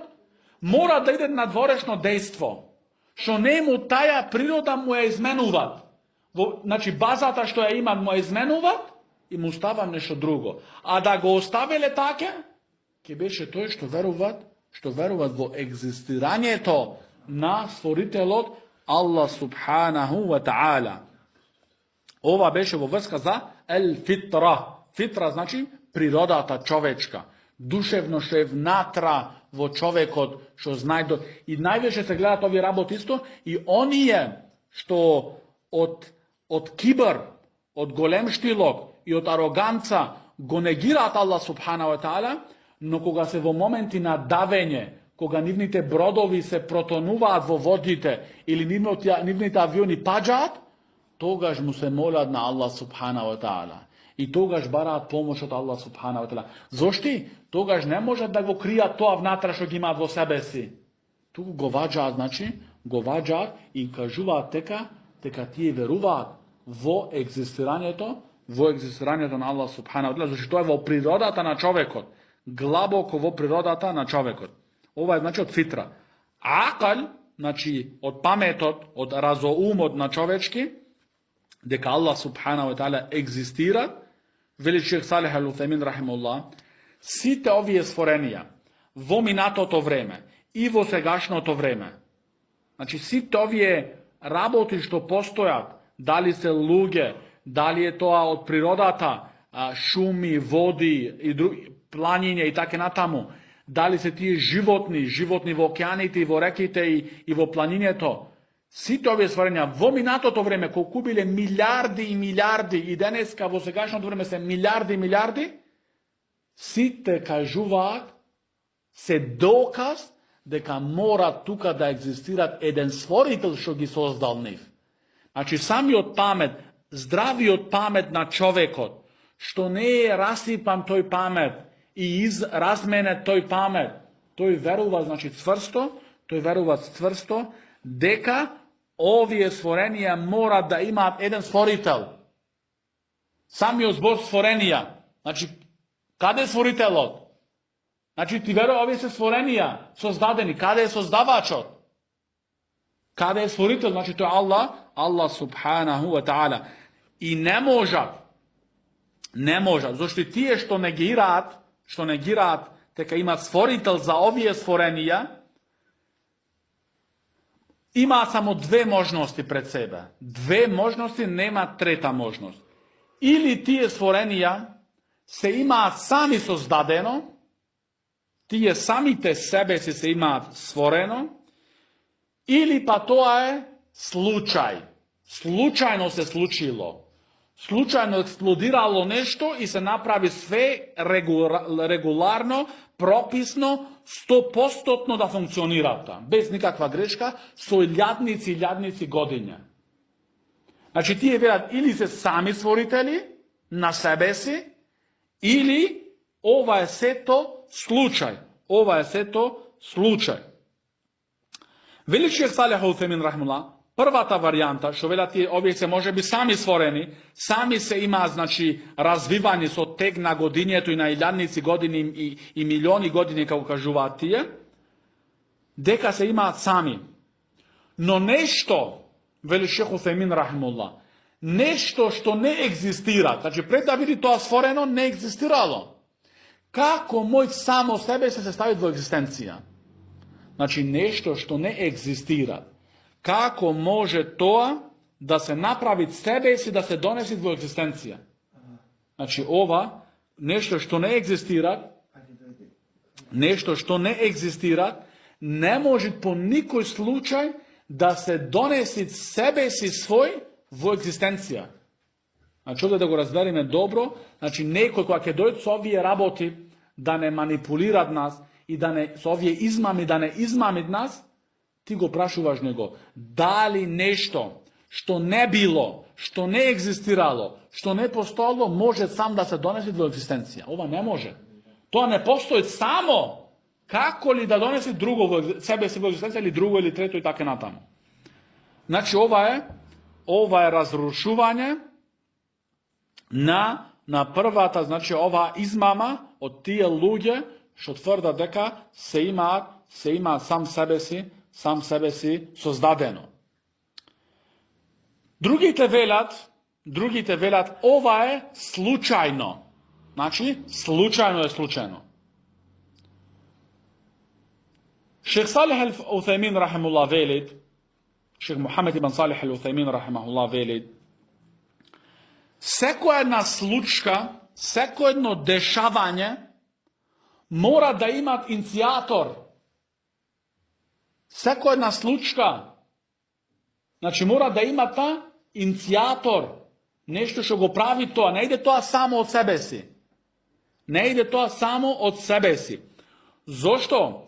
мора да иде надворешно дејство, што не му таја природа му ја изменуват. Значи базата што ја имат му ја изменуват и му става нешто друго. А да го оставиле така, ќе беше тој што веруват во екзистирањето на створителот Аллах субханаху ва таала. Ова беше во врска за ел-фитра. Фитра значи природата човечка, душевно што е внатра во човекот, што знае и највеќе се гледат овие работи исто и оние што од кибар, од големштилок и од ароганца го негираат Аллах субханаху ва таала, но кога се во моменти на давење, кога нивните бродови се протонуваат во водите или нивните авиони паѓаат, тогаш му се молат на Аллах субхана ва таала. И тогаш бараат помош од Аллах субхана ва таала. Зошто? Тогаш не можат да го кријат тоа внатре што ги имаат во себе си. Туку го ваѓаат и кажуваат дека тие веруваат во екзистирањето на Аллах субхана ва таала, зашто тоа е во природата на човекот. Глабоко во природата на човекот. Ова е значи од фитра. Акал, значи од паметот, од разоумот на човечки, дека Аллах субхана ва таала екзистира, вели шех Салих ал-Утајмин рахимуллах, сите овие створенија во минатото време и во сегашното време, значи сите овие работи што постојат, дали се луѓе, дали е тоа од природата, шуми, води и други планиња и така натаму, дали се тие животни во океаните и во реките и во планињето, сите овие стваренја во минатото време, колку биле милиарди и милиарди, и денеска во сегашното време се милиарди и милиарди, сите кажуваат, се доказ дека мора тука да екзистират еден створител што ги создал нив. Значи самиот памет, здравиот памет на човекот, што не е расипан тој памет и разменет тој памет, тој верува цврсто, дека овие створенија мора да имаат еден створител. Самиот збор створенија. Значи, каде е створителот? Значи, ти верува овие се створенија, создадени. Каде е создавачот? Каде е створител? Значи, тој Аллах субханаху ва таала. И не можат Не може. Зашто тие што негираат дека има створител за овие створенија, има само две можности пред себе. Две можности, нема трета можност. Или тие створенија се имаат сами создадено, тие самите себе си се имаат створено, или па тоа е случај. Случајно се случило. Случајно експлодирало нешто и се направи све регуларно, прописно, 100% да функционира, без никаква грешка, со илјадници години. Значи, тие велат или се сами створители на себе си, или ова е сето случај. Ова е сето случај. Вели шех Салих Утемин рахмуллах, првата варијанта, што велат овие се може би сами створени, сами се има, значи, развивани со тек на годињето и на илјадници години и милиони години, како кажуваат тие, дека се имаат сами. Но нешто, вели шех Утемин рахмуллах, нешто што не екзистира, значи пред да биде тоа створено, не екзистирало. Како мој само себе се стави во екзистенција? Значи нешто што не екзистира. Како може тоа да се направи себе си да се донеси во екзистенција? Значи ова, нешто што не екзистира, не може по никој случај да се донеси себе си свој во екзистенција. Значи, овде да го разбереме добро, значи некој кога ќе дојде со овие работи да не манипулират нас и да не со овие измами да не измамит нас, ти го прашуваш него, дали нешто што не било, што не екзистирало, што не постоело, може сам да се донеси во екзистенција. Ова не може. Тоа не постои само. Како ли да донеси друго во себе си во екзистенција или друго или трето и така натаму. Значи ова е разрушување на првата, значи ова измама од тие луѓе што тврдат дека се имаат сам себе си создадено. Другите велат ова е случајно. Значи, случајно е случајно. Шех Салих ал-Утемин рахимуллах велит, Шех Мухамед ибн Салих ал-Утемин рахимахуллах велит, секоја една случка, секој едно дешавање мора да имат иницијатор. Секоја една случка, значи мора да има та иницијатор, нешто што го прави тоа, не иде тоа само од себе си. Не иде тоа само од себе си. Зошто?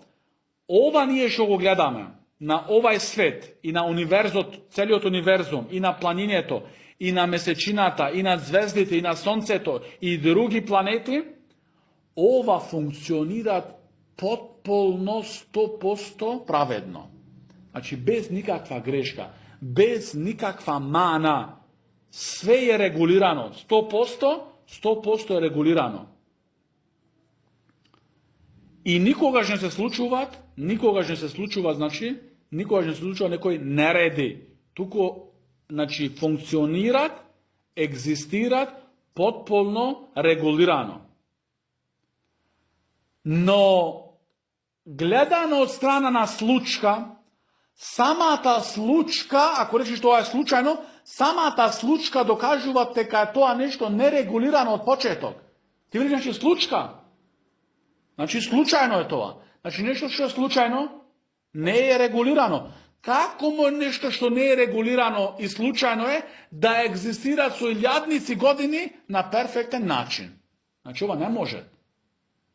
Ова ние што го гледаме на овај свет и на универзот, целиот универзум, и на планињето, и на месечината, и на звездите, и на сонцето, и други планети, ова функционира потполно 100% праведно. Значи, без никаква грешка, без никаква мана, све е регулирано. 100% е регулирано. И никогаш не се случува, значи, никогаш не се случува некои нереди. Туку, значи, функционират, екзистират, потполно регулирано. Но, гледано од страна на случка, самата случка, ако речеш тоа е случајно, самата случка докажува дека тоа нешто нерегулирано од почеток. Ти видиш, значи, случка. Значи, случајно е тоа. Значи, нешто што е случајно, не е регулирано. Како може нешто што не е регулирано и случајно е да екзистира со илјадници години на перфектен начин? Значи, ова не може.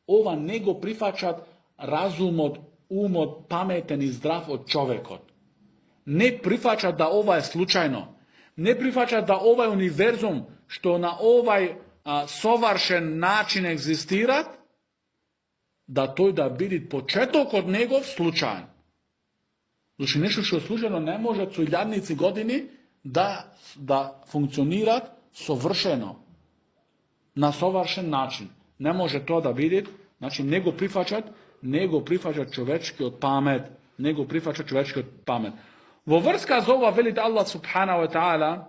Ова не го прифаќат разумот, умот, паметен и здрав од човекот. Не прифаќат да ова е случајно. Не прифаќат да овај универзум, што на овај совршен начин екзистират, да тој да биде почетокот негов случајен. Значи нешто што е случајно не може со илјадници години да функционират совршено, на совршен начин. Не може тоа да биде, значи не го прифаќат човечкиот памет, Во врска за ова велите Аллах субханаху ва таала,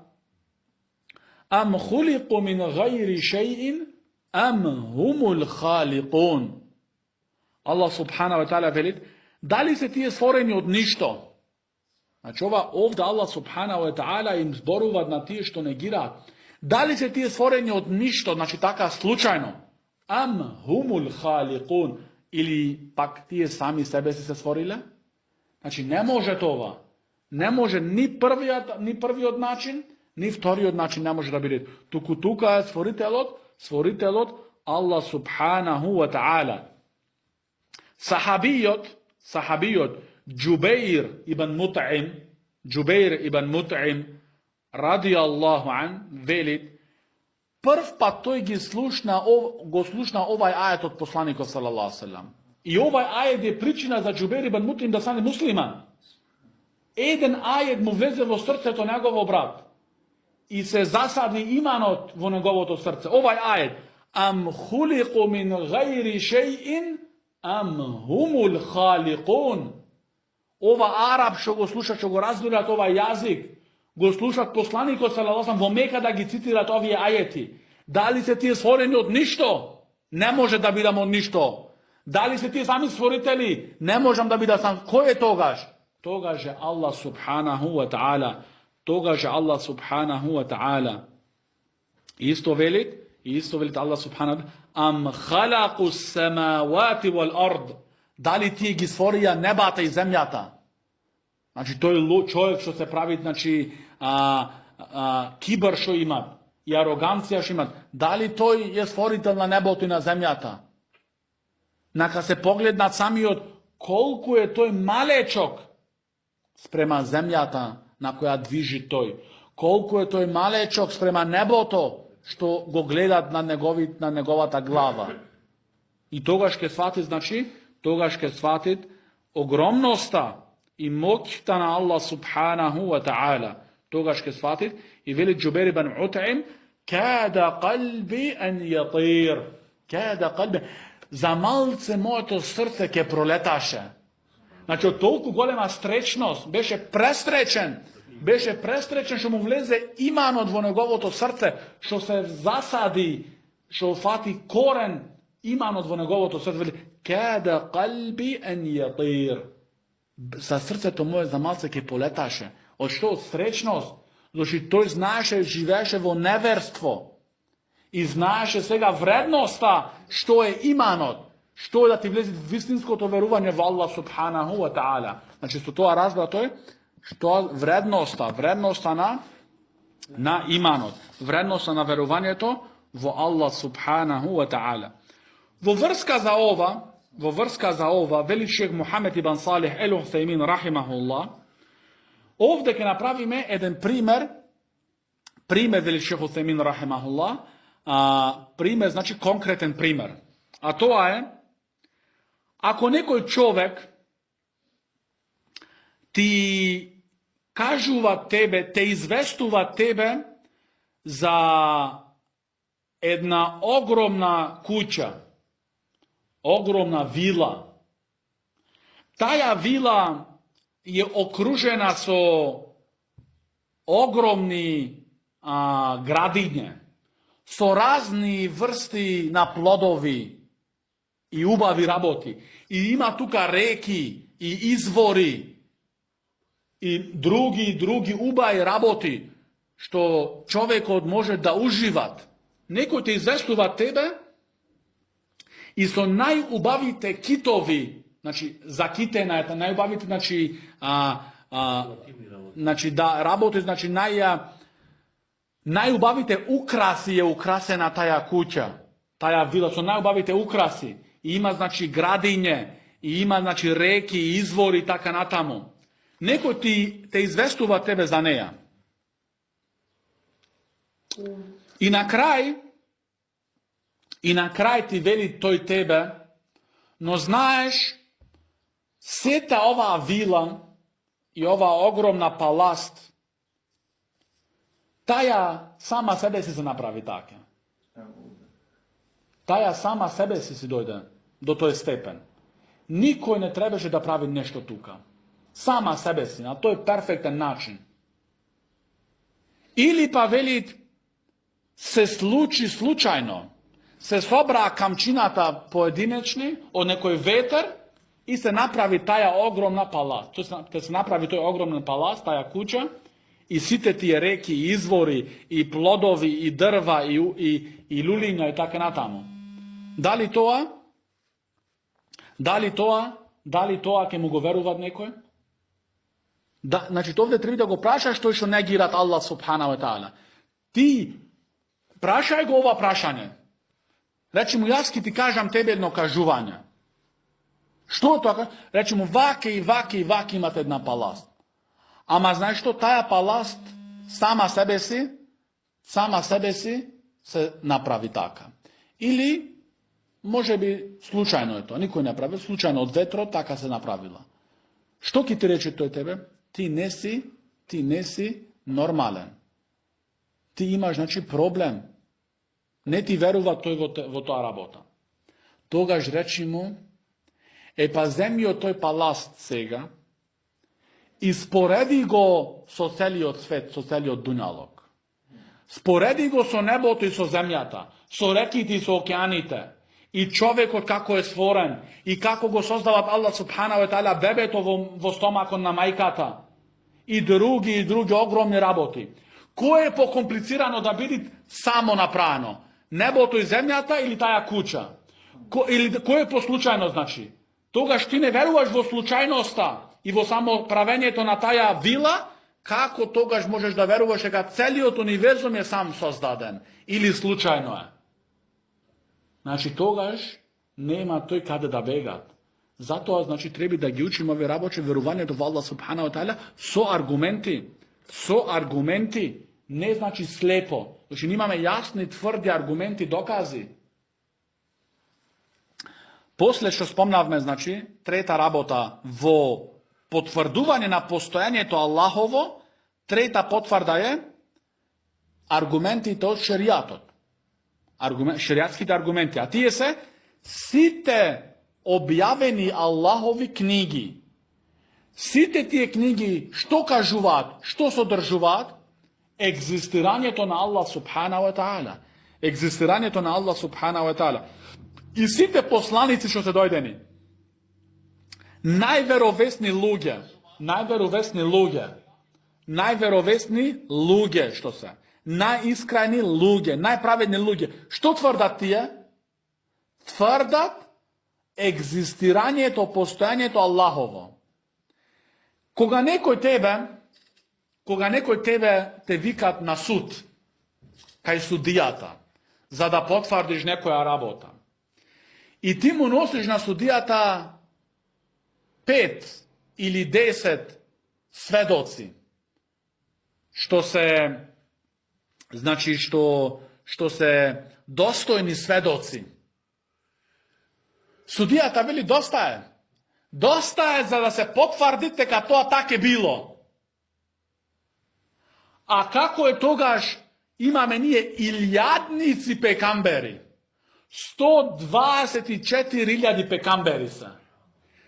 Am huliku min gajri še'in, am humul haliqun. Allah subhanahu wa ta'ala veli, da li se ti stvoreni od ništo? Znači ovdje Allah subhanahu wa ta'ala im zboruva na tije što negira. Da li se ti stvoreni od ništo, znači taka slučajno? Am humul haliqun. Ili pak ti sami sebe si se stvorile? Znači ne može to ne može ni prvi od način, ni vtori od način ne može da biti. Tuka je stvoritelj od Allah subhanahu wa ta'ala. Sahabijot Džubeir ibn Mut'im radijallahu an velit, prv pa toj go slušna ovaj ajet od poslanika sallallahu sallam. I ovaj ajet je pričina za Džubeir ibn Mut'im da stane musliman. Jedan ajet mu veze vo srce to njegovo brat. I se zasadi imanot vo njegovo to srce. Ovaj ajet. Am huliku min gajri še'in, am humul haliqun. Ova Arab što go sluša, što go razbirat ovaj jazik, go slušat poslaniko sallallahu sallam, vo meka da gi citirat ovi ajeti. Da li se ti stvoreni od ništo? Ne može da bidam od ništo. Da li se ti sami stvoriteli? Ne možem da bidam sam. Ko je togaš? Togaže Allah subhanahu wa ta'ala. Togaže Allah subhanahu wa ta'ala. Isto velit Allah subhanahu wa ta'ala. Am halaku samavati wal ard. Da li ti gi stvorija nebata i zemljata? Znači to je čovjek što se pravi, znači kibar što ima i arogancija što ima. Da li to je stvoritelj na nebotu i na zemljata? Naka se poglednat sami od koliko je toj malečok sprema zemljata na koja dviži toj. Koliko je toj malečok sprema neboto što go gledat na njegovata glava. I toga ške shvatit, znači, ogromnosta i moćta na Allah subhanahu wa ta'ala. Toga ške shvatit. I veli Džubeir ibn Mut'im, kada qalbi an yatir. Kada qalbi. Za malce moje to srce ke proletaše. Znači, od toliko golema strečnost, beše prestrećen što mu vleze iman od njegovo to srce, što se zasadi, što fati koren iman od njegovo to srce. Kada qalbi an yatir. Za srce to moje za malce ke poletaše. Od što? Od strečnost. Znači, to znaše, živeše vo neverstvo. I znaše svega vrednosta što je imanot. Što je da ti vlezi vistinsko to veruvanje v Allah subhanahu wa ta'ala. Znači, što to razbra, to je što vrednosta na imanot. Vrednosta na veruvanje to vo Allah subhanahu wa ta'ala. Vo vrska za ova, veli šejh Muhammed ibn Salih el-Uthaymin rahimahullah, ovdje ke napravime jedan primer veli šejh Uthaymin rahimahullah, primer, znači konkretan primer. A to je, ako nekoj čovjek ti kažuva tebe, te izvestuva tebe za jedna ogromna kuća, ogromna vila. Taja vila je okružena so ogromni gradinje, so razni vrsti na plodovi i ubavi raboti. I ima tuka reki i izvori i drugi ubaj raboti što čovjek može da uživat. Neko te izvestuva tebe i so najubavite kitovi, znači za kitena je najubavite, znači da raboti, znači najubavite ukrasi je ukrasena taja kuća, taja vila, su najubavite ukrasi. I ima, znači, gradinje, i ima, znači, reki, izvori i taka natamo. Neko te izvestuva tebe za neja. I na kraj ti veli toj tebe, no znaješ, sveta ova vila i ova ogromna palast, taja sama sebe si se napravi take. Taja sama sebe si dojde do toj stepen. Niko ne trebaše da pravi nešto tuka. Sama sebe si, na to je perfektan način. Ili pa velit, се случи случајно, се собраа камчината поединечни од некој ветер и се направи таја огромна палас. Кога се направи тој огромен палас, таја куќа, и сите тие реки, и извори, и плодови, и дрва, и лулиња, и така натаму. Дали тоа ќе му го веруват некој? Да, значи, овде треба да го прашаш тој што негират Аллах субхана ва таала. Ти прашај го ова прашање. Речи му, јас ќе ти кажам тебе едно кажување. Што тоа? Речи му, ваке и ваке и ваке имате една паласт. Ама знаеш што, таја паласт сама себе си се направи така. Или, може би, случајно е тоа. Никој не прави, случајно од ветрот така се направила. Што ќе ти рече тој тебе? Ти не си нормален. Ти имаш, значи, проблем. Не ти верува тој во тоа работа. Тогаш речи му, па земи од тој паласт сега и спореди го со целиот свет, со целиот дуњалог. Спореди го со небото и со земјата, со реките и со океаните, и човекот како е створен, и како го создават Аллах субхана ва таала бебето во стомакот на мајката, и други огромни работи. Кој е покомплицирано да биде само направено? Небото и земјата или таја куќа? Или кој е по случајно, значи? Тогаш ти не веруваш во случајноста и во само правењето на таја вила, како тогаш можеш да веруваш дека целиот универзум е сам создаден или случајно е? Значи, тогаш нема тој каде да бегат. Затоа, значи, треба да ги учиме овие работи, верувањето во Аллах субхана ва таала со аргументи. Со аргументи, не значи слепо. Значи, имаме јасни, тврди аргументи, докази. После што спомнавме, значи, трета работа во потврдување на постојањето Аллахово, трета потврда е аргументите од шеријатот. Шеријатските аргументи. А тие се сите објавени Аллахови книги. Сите тие книги што кажуваат, што содржуваат? Екзистирањето на Аллах субхана ва таала. Екзистирањето на Аллах субхана ва таала. И сите посланици што се дојдени. Најверовесни луѓе што се. Најискрајни луѓе, најправедни луѓе. Што тврдат тие? Тврдат екзистирањето, постојањето Аллахово. Кога некој тебе те викат на суд, кај судијата, за да потврдиш некоја работа, и ти му носиш на судијата 5 или 10 сведоци, што се, значи, што се достојни сведоци. Судијата вели доста е. Доста е за да се потврди дека тоа така било. А како е тогаш имаме ние илјадници пекамбери? 124.000 пекамбери се.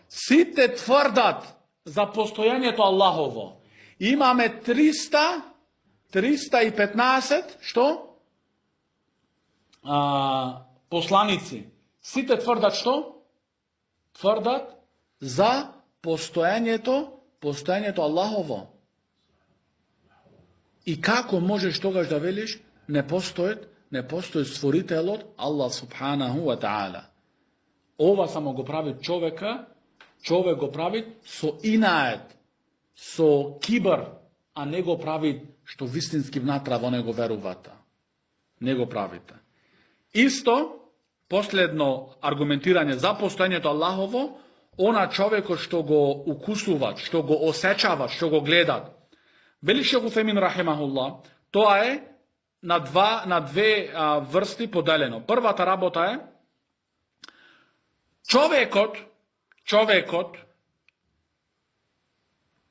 Сите тврдат за постојањето Аллахово. Имаме 315, што? Посланици. Сите тврдат што? Тврдат за постојањето Аллахово. И како можеш тогаш да велиш не постои створителот Аллах субханаху ва таала. Ова само го прави човек го прави со инает, со кибар, а не го прави што вистински внатра во него верувата. Не го правите. Исто, последно аргументирање за постојањето Аллахово, она човекот што го укусуваат, што го осечават, што го гледат. Вели Шейх Утхајмин рахимахуллах, тоа е на две врсти поделено. Првата работа е човекот,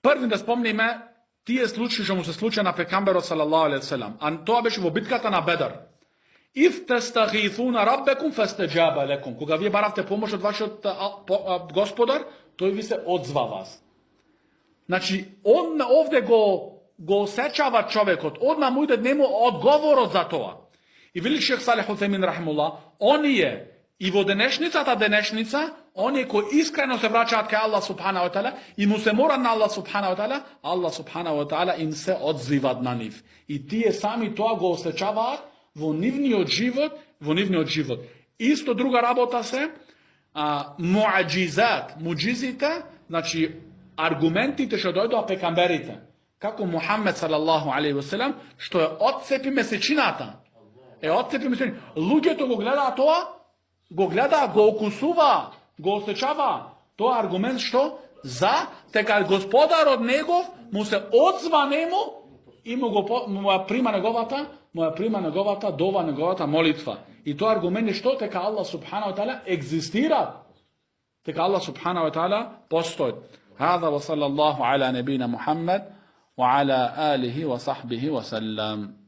први да спомниме тие случаи што му се случи на пекамберот салаллаху алейхи ве селем, а тоа беше во битката на Бедр. Иф тастагифуна раббекум фастаџаба лекум. Кога вие баравте помош од вашиот господар, тој ви се одзва вас. Значи, овде го осечава човекот, одма му иде нему одговорот за тоа. И вели шейх Салих Утемин рахимуллах, он е и во денешница, он е кој искрено се враќаат кај Аллах субханаху ва таала и му се морат на Аллах субханаху ва таала, Аллах субханаху ва таала им се одзиват на нив. И тие сами тоа го осеќаваат во нивниот живот. Исто друга работа се муџизите, значи аргументите што дојдоа пекамберите. Како Мухаммед салаллаху алейхи ве селем, што е отцепи месечината. Луѓето го гледаат тоа, го окусува, го осеќава. Тоа аргумент што за дека Господарот негов му се одзва нему и му ја прима неговата дова, неговата молитва. И тоа аргумент е што дека Аллах субханаху ва таала екзистира. Дека Аллах субханаху ва таала постои. هذا وصلى الله على نبينا محمد وعلى آله وصحبه وسلم.